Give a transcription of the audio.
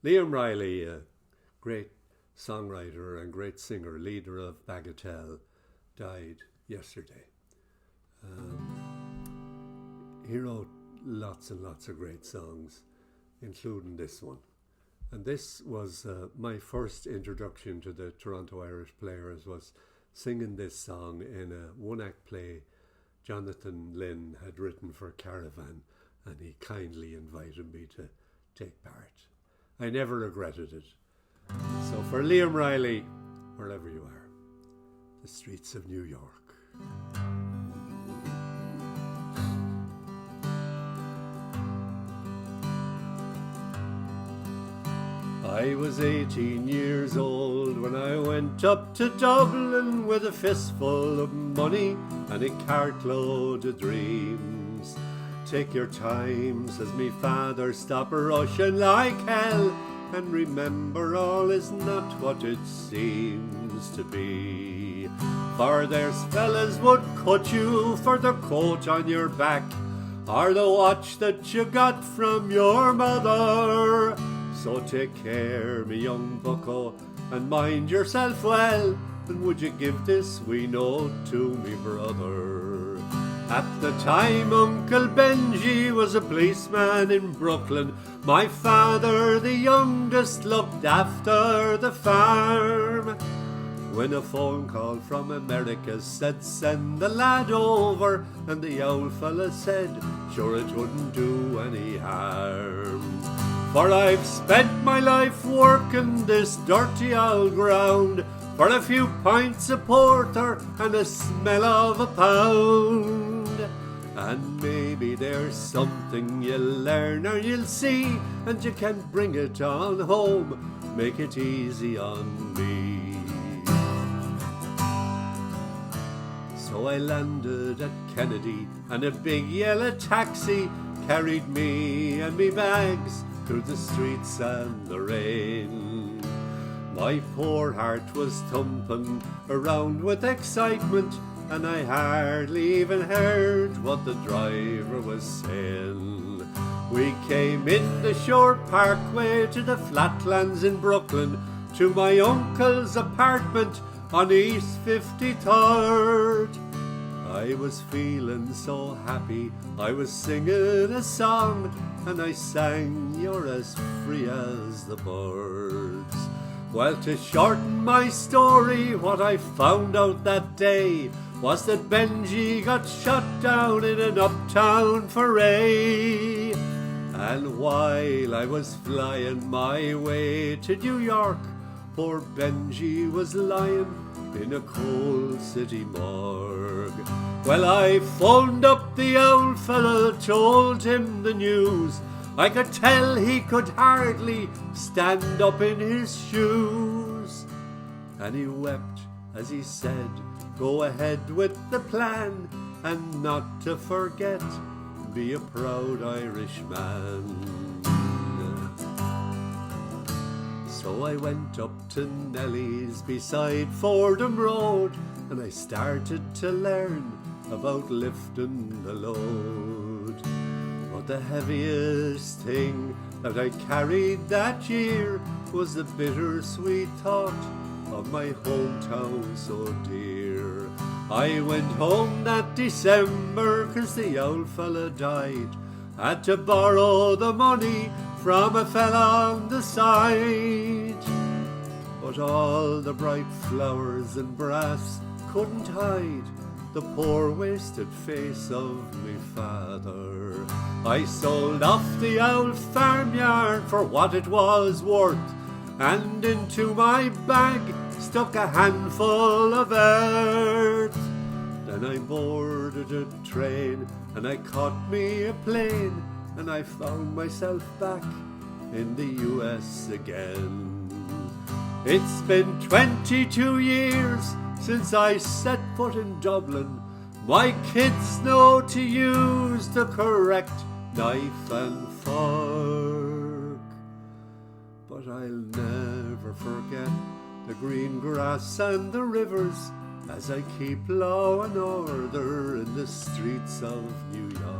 Liam Reilly, a great songwriter and great singer, leader of Bagatelle, died yesterday. He wrote lots and lots of great songs, including this one. And this was my first introduction to the Toronto Irish Players, was singing this song in a one-act play Jonathan Lynn had written for Caravan, and he kindly invited me to take part. I never regretted it. So for Liam Reilly, wherever you are, the streets of New York. I was 18 years old when I went up to Dublin with a fistful of money and a cartload of dreams. Take your time, says me father, stop rushing like hell, and remember all is not what it seems to be. For there's fellas would cut you for the coat on your back, or the watch that you got from your mother. So take care, me young bucko, and mind yourself well, and would you give this wee note to me brother? At the time Uncle Benji was a policeman in Brooklyn. My father, the youngest, looked after the farm. When a phone call from America said send the lad over, and the old fella said sure it wouldn't do any harm. For I've spent my life working this dirty old ground for a few pints of porter and a smell of a pound. And maybe there's something you'll learn or you'll see, and you can bring it on home, make it easy on me. So I landed at Kennedy, and a big yellow taxi carried me and me bags through the streets and the rain. My poor heart was thumping around with excitement, and I hardly even heard what the driver was saying. We came in the short parkway to the flatlands in Brooklyn, to my uncle's apartment on East 53rd. I was feeling so happy, I was singing a song, and I sang "You're as free as the birds." Well, to shorten my story, what I found out that day was that Benji got shot down in an uptown foray. And while I was flying my way to New York, poor Benji was lying in a cold city morgue. Well, I phoned up the old fella, told him the news. I could tell he could hardly stand up in his shoes. And he wept as he said, go ahead with the plan, and not to forget, be a proud Irishman. So I went up to Nelly's beside Fordham Road, and I started to learn about lifting the load. But the heaviest thing that I carried that year was the bittersweet thought of my hometown so dear. I went home that December 'cause the old fella died. Had to borrow the money from a fella on the side. But all the bright flowers and brass couldn't hide the poor wasted face of me father. I sold off the old farmyard for what it was worth, and into my bag stuck a handful of earth. Then I boarded a train and I caught me a plane, and I found myself back in the US again. It's been 22 years since I set foot in Dublin. My kids know to use the correct knife and fork. But I'll never forget the green grass and the rivers as I keep law and order in the streets of New York.